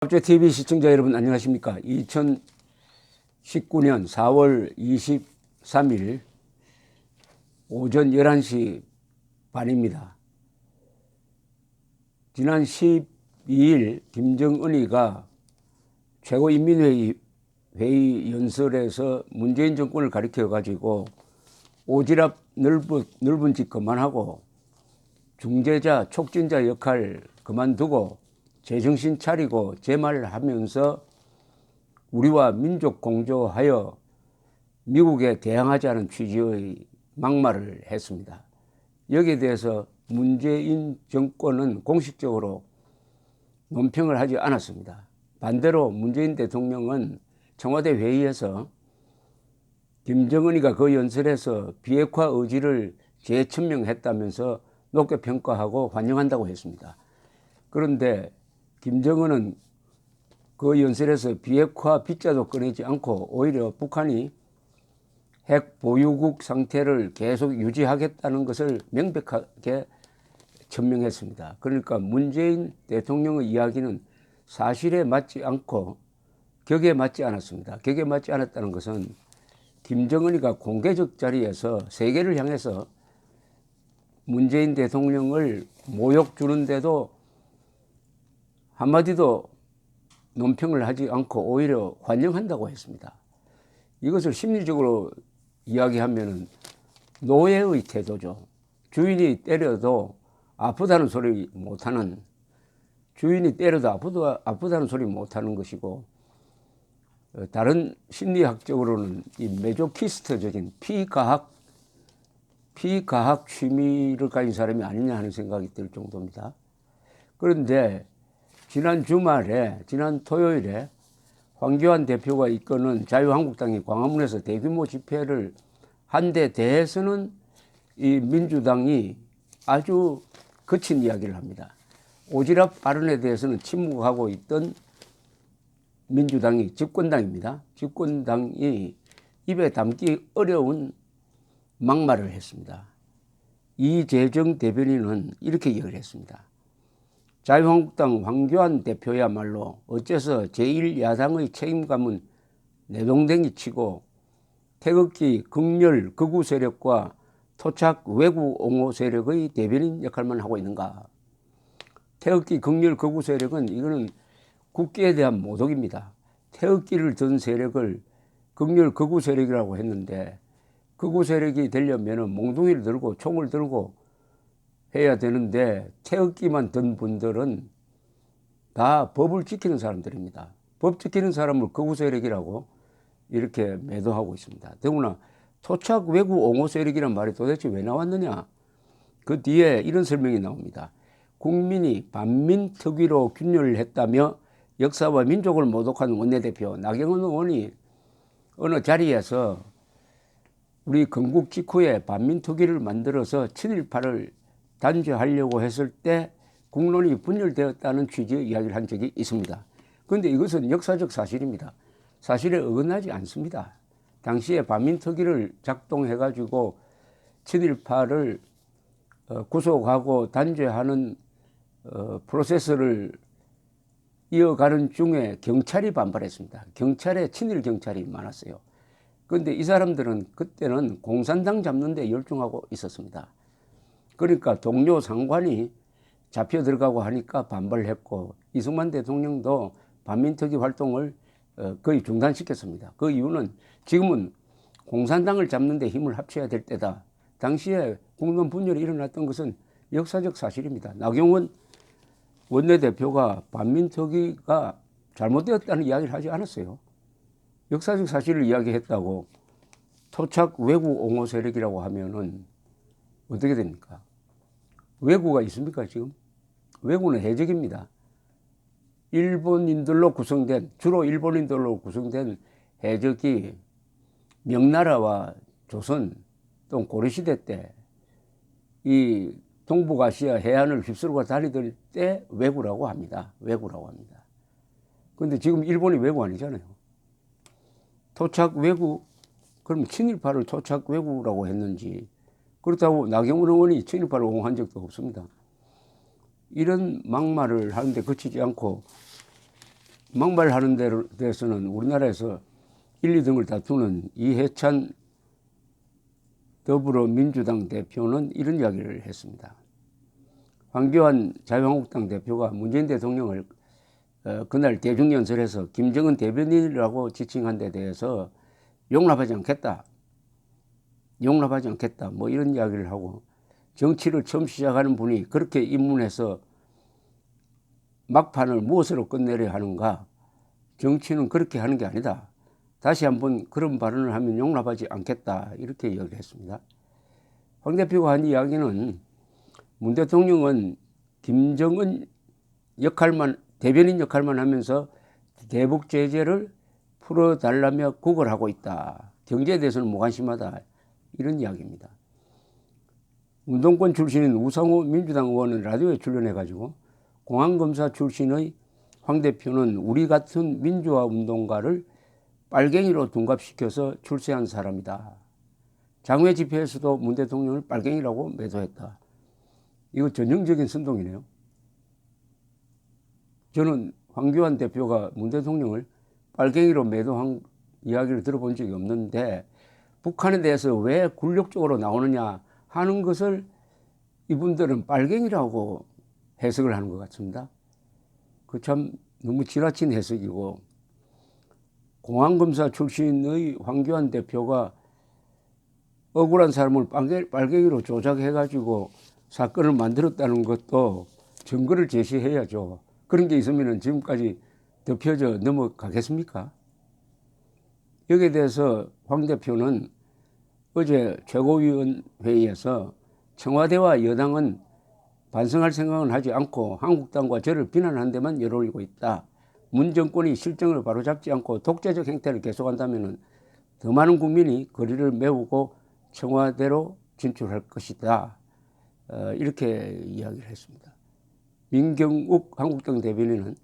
법제TV 시청자 여러분 안녕하십니까. 2019년 4월 23일 오전 11시 반입니다. 지난 12일 김정은이가 최고인민회의 연설에서 문재인 정권을 가리켜 가지고 오지랖 넓은 짓 그만하고 중재자 촉진자 역할 그만두고 제정신 차리고 제말하면서 우리와 민족 공조하여 미국에 대항하자는 취지의 막말을 했습니다. 여기에 대해서 문재인 정권은 공식적으로 논평을 하지 않았습니다. 반대로 문재인 대통령은 청와대 회의에서 김정은이가 그 연설에서 비핵화 의지를 재천명했다면서 높게 평가하고 환영한다고 했습니다. 그런데 김정은은 그 연설에서 비핵화 빗자도 꺼내지 않고 오히려 북한이 핵 보유국 상태를 계속 유지하겠다는 것을 명백하게 천명했습니다. 그러니까 문재인 대통령의 이야기는 사실에 맞지 않고 격에 맞지 않았습니다. 격에 맞지 않았다는 것은 김정은이가 공개적 자리에서 세계를 향해서 문재인 대통령을 모욕 주는데도 한마디도 논평을 하지 않고 오히려 환영한다고 했습니다. 이것을 심리적으로 이야기하면 노예의 태도죠. 주인이 때려도 아프다는 소리 못하는, 주인이 때려도 아프다는 소리 못하는 것이고, 다른 심리학적으로는 이 메조키스트적인 피가학 취미를 가진 사람이 아니냐 하는 생각이 들 정도입니다. 그런데 지난 토요일에 황교안 대표가 이끄는 자유한국당이 광화문에서 대규모 집회를 한 데 대해서는 이 민주당이 아주 거친 이야기를 합니다. 오지랖 발언에 대해서는 침묵하고 있던 민주당이 집권당입니다. 집권당이 입에 담기 어려운 막말을 했습니다. 이재정 대변인은 이렇게 얘기를 했습니다. 자유한국당 황교안 대표야말로 어째서 제1야당의 책임감은 내동댕이 치고 태극기 극렬 극우 세력과 토착 외구 옹호 세력의 대변인 역할만 하고 있는가. 태극기 극렬 극우 세력은 이거는 국기에 대한 모독입니다. 태극기를 든 세력을 극렬 극우 세력이라고 했는데 극우 세력이 되려면 몽둥이를 들고 총을 들고 해야 되는데 태극기만 든 분들은 다 법을 지키는 사람들입니다. 법 지키는 사람을 극우 세력이라고 이렇게 매도하고 있습니다. 더구나 토착 외구 옹호 세력이란 말이 도대체 왜 나왔느냐. 그 뒤에 이런 설명이 나옵니다. 국민이 반민특위로 균열을 했다며 역사와 민족을 모독한 원내대표 나경원 의원이 어느 자리에서 우리 건국 직후에 반민특위를 만들어서 친일파를 단죄하려고 했을 때 국론이 분열되었다는 취지의 이야기를 한 적이 있습니다. 그런데 이것은 역사적 사실입니다. 사실에 어긋나지 않습니다. 당시에 반민특위를 작동해가지고 친일파를 구속하고 단죄하는 프로세스를 이어가는 중에 경찰이 반발했습니다. 친일 경찰이 많았어요. 그런데 이 사람들은 그때는 공산당 잡는 데 열중하고 있었습니다. 그러니까 동료 상관이 잡혀 들어가고 하니까 반발을 했고 이승만 대통령도 반민특위 활동을 거의 중단시켰습니다. 그 이유는 지금은 공산당을 잡는 데 힘을 합쳐야 될 때다. 당시에 국론 분열이 일어났던 것은 역사적 사실입니다. 나경원 원내대표가 반민특위가 잘못되었다는 이야기를 하지 않았어요. 역사적 사실을 이야기했다고 토착 외구 옹호 세력이라고 하면은 어떻게 됩니까? 외구가 있습니까 지금? 외구는 해적입니다. 주로 일본인들로 구성된 해적이 명나라와 조선 또는 고려시대 때 이 동북아시아 해안을 휩쓸고 다니던 때 외구라고 합니다. 그런데 지금 일본이 외구 아니잖아요. 토착 외구, 그럼 친일파를 토착 외구라고 했는지, 그렇다고 나경원 의원이 친일파를 옹호한 적도 없습니다. 이런 막말을 하는데 그치지 않고 막말하는 데서는 우리나라에서 1, 2등을 다투는 이해찬 더불어민주당 대표는 이런 이야기를 했습니다. 황교안 자유한국당 대표가 문재인 대통령을 그날 대중연설에서 김정은 대변인이라고 지칭한 데 대해서 용납하지 않겠다. 용납하지 않겠다. 뭐 이런 이야기를 하고, 정치를 처음 시작하는 분이 그렇게 입문해서 막판을 무엇으로 끝내려 하는가? 정치는 그렇게 하는 게 아니다. 다시 한번 그런 발언을 하면 용납하지 않겠다. 이렇게 이야기했습니다. 황 대표가 한 이야기는 문 대통령은 김정은 역할만, 대변인 역할만 하면서 대북 제재를 풀어달라며 구걸하고 있다. 경제에 대해서는 무관심하다. 이런 이야기입니다. 운동권 출신인 우상호 민주당 의원은 라디오에 출연해가지고 공안검사 출신의 황 대표는 우리 같은 민주화 운동가를 빨갱이로 둔갑시켜서 출세한 사람이다. 장외 집회에서도 문 대통령을 빨갱이라고 매도했다. 이거 전형적인 선동이네요. 저는 황교안 대표가 문 대통령을 빨갱이로 매도한 이야기를 들어본 적이 없는데, 북한에 대해서 왜 굴욕적으로 나오느냐 하는 것을 이분들은 빨갱이라고 해석을 하는 것 같습니다. 그 참 너무 지나친 해석이고, 공안검사 출신의 황교안 대표가 억울한 사람을 빨갱이로 조작해가지고 사건을 만들었다는 것도 증거를 제시해야죠. 그런 게 있으면 지금까지 덮여져 넘어가겠습니까? 여기에 대해서 황 대표는 어제 최고위원회의에서 청와대와 여당은 반성할 생각은 하지 않고 한국당과 저를 비난하는 데만 열을 올리고 있다. 문 정권이 실정을 바로잡지 않고 독재적 행태를 계속한다면 더 많은 국민이 거리를 메우고 청와대로 진출할 것이다. 이렇게 이야기를 했습니다. 민경욱 한국당 대변인은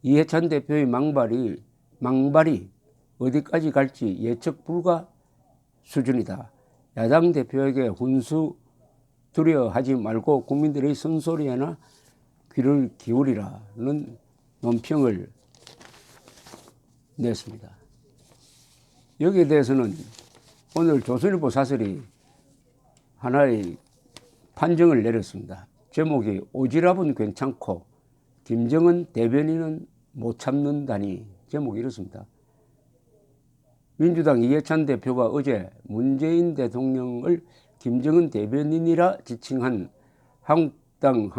이해찬 대표의 망발이 어디까지 갈지 예측 불가 수준이다. 야당 대표에게 훈수 두려워하지 말고 국민들의 쓴소리에나 귀를 기울이라는 논평을 냈습니다. 여기에 대해서는 오늘 조선일보 사설이 하나의 판정을 내렸습니다. 제목이 오지랖은 괜찮고 김정은 대변인은 못 참는다니. 제목이 이렇습니다. 민주당 이해찬 대표가 어제 문재인 대통령을 김정은 대변인이라 지칭한 한국당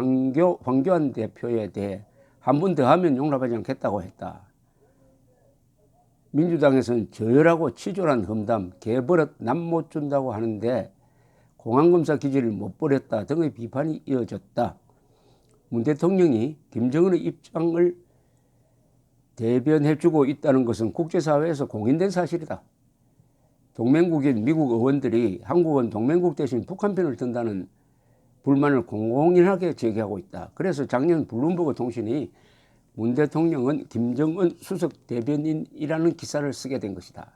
황교안 대표에 대해 한 번 더 하면 용납하지 않겠다고 했다. 민주당에서는 저열하고 치졸한 험담, 개버릇 남 못 준다고 하는데 공안검사 기질을 못 버렸다 등의 비판이 이어졌다. 문 대통령이 김정은의 입장을 대변해주고 있다는 것은 국제사회에서 공인된 사실이다. 동맹국인 미국 의원들이 한국은 동맹국 대신 북한 편을 든다는 불만을 공공연하게 제기하고 있다. 그래서 작년 블룸버그 통신이 문 대통령은 김정은 수석 대변인이라는 기사를 쓰게 된 것이다.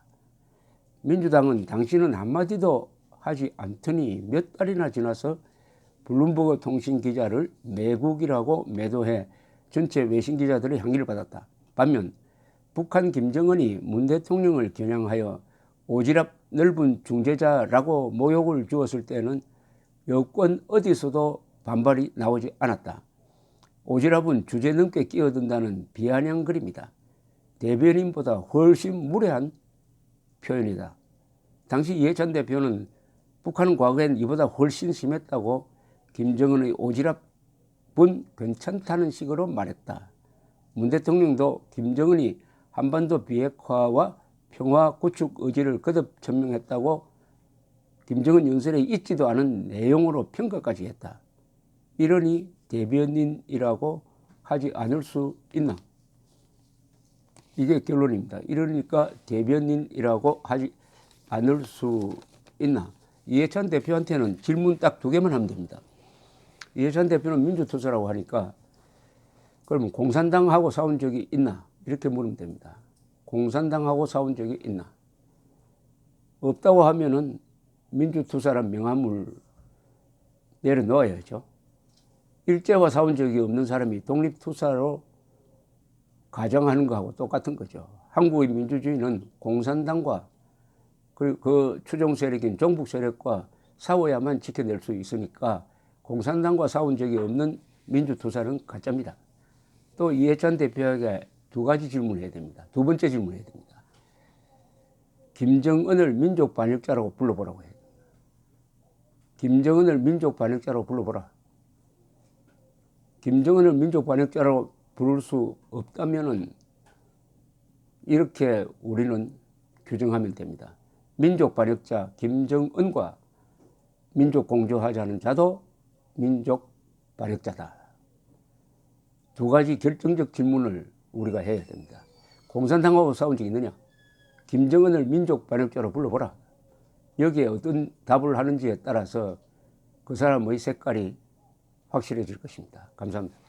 민주당은 당신은 한마디도 하지 않더니 몇 달이나 지나서 블룸버그 통신 기자를 매국이라고 매도해 전체 외신 기자들의 항의를 받았다. 반면 북한 김정은이 문 대통령을 겨냥하여 오지랖 넓은 중재자라고 모욕을 주었을 때는 여권 어디서도 반발이 나오지 않았다. 오지랖은 주제 넘게 끼어든다는 비아냥거립니다. 대변인보다 훨씬 무례한 표현이다. 당시 이해찬 대표는 북한은 과거엔 이보다 훨씬 심했다고 김정은의 오지랖은 괜찮다는 식으로 말했다. 문 대통령도 김정은이 한반도 비핵화와 평화 구축 의지를 거듭 천명했다고 김정은 연설에 있지도 않은 내용으로 평가까지 했다. 이러니 대변인이라고 하지 않을 수 있나? 이게 결론입니다. 이러니까 대변인이라고 하지 않을 수 있나? 이해찬 대표한테는 질문 딱 2개만 하면 됩니다. 이해찬 대표는 민주투사라고 하니까 그러면 공산당하고 싸운 적이 있나? 이렇게 물으면 됩니다. 공산당하고 싸운 적이 있나? 없다고 하면은 민주투사란 명함을 내려놓아야죠. 일제와 싸운 적이 없는 사람이 독립투사로 가정하는 거하고 똑같은 거죠. 한국의 민주주의는 공산당과 그 추종 세력인 종북 세력과 싸워야만 지켜낼 수 있으니까 공산당과 싸운 적이 없는 민주투사는 가짜입니다. 또 이해찬 대표에게 두 가지 질문을 해야 됩니다. 두 번째 질문을 해야 됩니다. 김정은을 민족 반역자라고 불러보라고 해요. 김정은을 민족 반역자라고 불러보라. 김정은을 민족 반역자라고 부를 수 없다면은 이렇게 우리는 규정하면 됩니다. 민족 반역자 김정은과 민족 공조하자는 자도 민족 반역자다. 두 가지 결정적 질문을 우리가 해야 됩니다. 공산당하고 싸운 적이 있느냐? 김정은을 민족 반역자로 불러보라. 여기에 어떤 답을 하는지에 따라서 그 사람의 색깔이 확실해질 것입니다. 감사합니다.